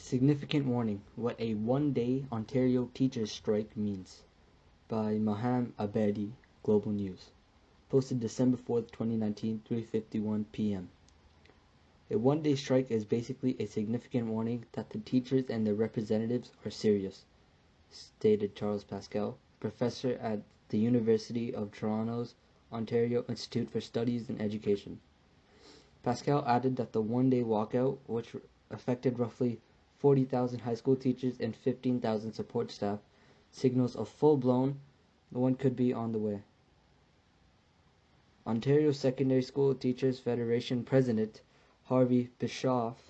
Significant warning: what a one-day Ontario teachers' strike means, by Maham Abedi, Global News. Posted December 4th, 2019, 3:51 p.m. A one-day strike is basically a significant warning that the teachers and their representatives are serious, stated Charles Pascal, professor at the University of Toronto's Ontario Institute for Studies in Education. Pascal added that the one-day walkout, which affected roughly 40,000 high school teachers and 15,000 support staff, signals a full-blown one could be on the way. Ontario Secondary School Teachers Federation President Harvey Bischoff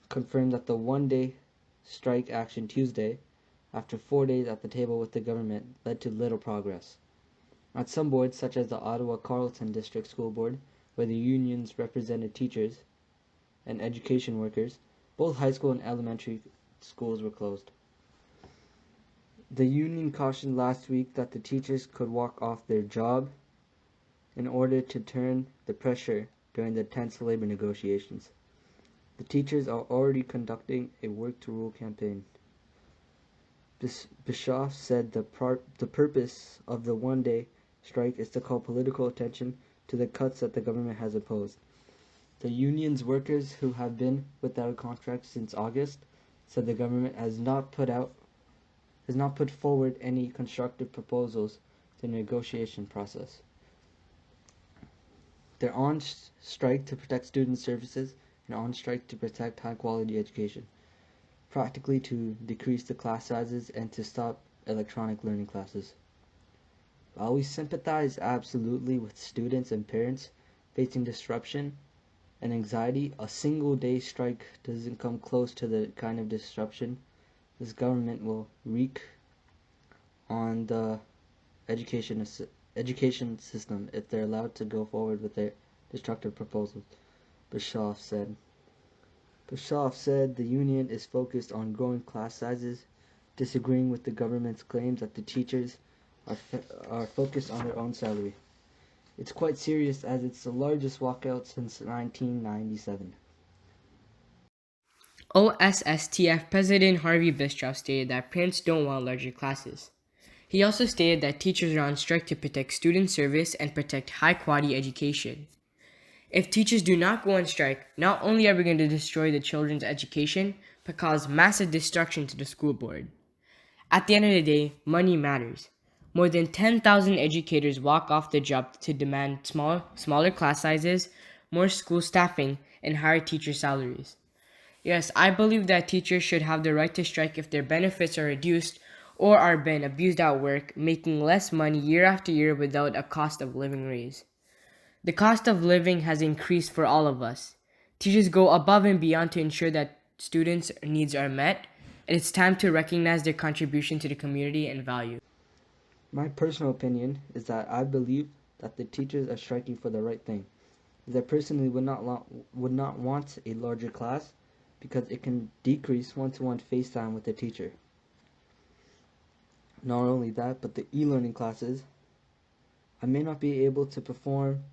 confirmed that the one-day strike action Tuesday, after 4 days at the table with the government, led to little progress. At some boards, such as the Ottawa Carleton District School Board, where the unions represented teachers and education workers, both high school and elementary schools were closed. The union cautioned last week that the teachers could walk off their job in order to turn the pressure during the tense labor negotiations. The teachers are already conducting a work-to-rule campaign. Bischoff said the purpose of the one-day strike is to call political attention to the cuts that the government has imposed. The union's workers, who have been without a contract since August, said the government has not put forward any constructive proposals to the negotiation process. They're on strike to protect student services and on strike to protect high-quality education, practically to decrease the class sizes and to stop electronic learning classes. While we sympathize absolutely with students and parents facing disruption and anxiety, a single-day strike doesn't come close to the kind of disruption this government will wreak on the education system if they're allowed to go forward with their destructive proposals, Bischoff said. Bischoff said the union is focused on growing class sizes, disagreeing with the government's claims that the teachers are focused on their own salary. It's quite serious, as it's the largest walkout since 1997. OSSTF President Harvey Bischoff stated that parents don't want larger classes. He also stated that teachers are on strike to protect student service and protect high-quality education. If teachers do not go on strike, not only are we going to destroy the children's education, but cause massive destruction to the school board. At the end of the day, money matters. More than 10,000 educators walk off the job to demand smaller class sizes, more school staffing, and higher teacher salaries. Yes, I believe that teachers should have the right to strike if their benefits are reduced or are being abused at work, making less money year after year without a cost of living raise. The cost of living has increased for all of us. Teachers go above and beyond to ensure that students' needs are met, and it's time to recognize their contribution to the community and value. My personal opinion is that I believe that the teachers are striking for the right thing. I personally would not want a larger class because it can decrease one-to-one face time with the teacher. Not only that, but the e-learning classes, I may not be able to perform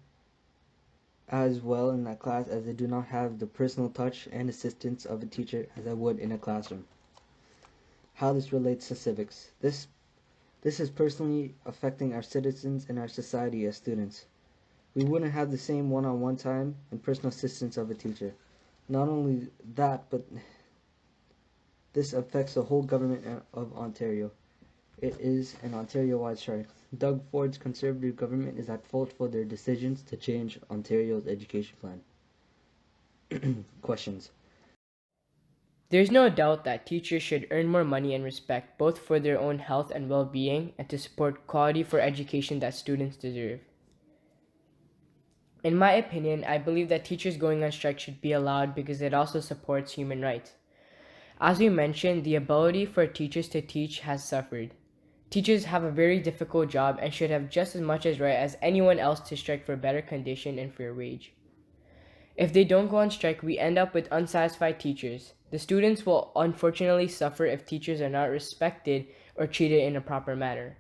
as well in that class as I do not have the personal touch and assistance of a teacher as I would in a classroom. How this relates to civics. This is personally affecting our citizens and our society as students. We wouldn't have the same one-on-one time and personal assistance of a teacher. Not only that, but this affects the whole government of Ontario. It is an Ontario-wide strike. Doug Ford's Conservative government is at fault for their decisions to change Ontario's education plan. Questions. There's no doubt that teachers should earn more money and respect, both for their own health and well-being, and to support quality for education that students deserve. In my opinion, I believe that teachers going on strike should be allowed because it also supports human rights. As we mentioned, the ability for teachers to teach has suffered. Teachers have a very difficult job and should have just as much as right as anyone else to strike for better condition and fair wage. If they don't go on strike, we end up with unsatisfied teachers. The students will unfortunately suffer if teachers are not respected or treated in a proper manner.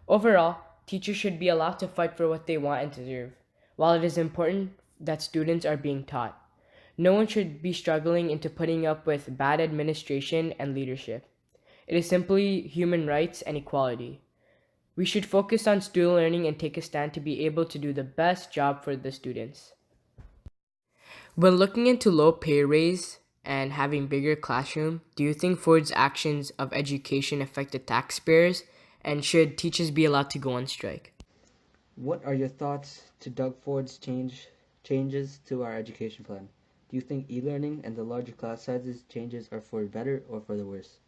Overall, teachers should be allowed to fight for what they want and deserve. While it is important that students are being taught, No one should be struggling into putting up with bad administration and leadership. It is simply human rights and equality. We should focus on student learning and take a stand to be able to do the best job for the students. When looking into low pay raise and having bigger classroom, do you think Ford's actions of education affect the taxpayers? And should teachers be allowed to go on strike? What are your thoughts to Doug Ford's changes to our education plan? Do you think e-learning and the larger class sizes changes are for the better or for the worse?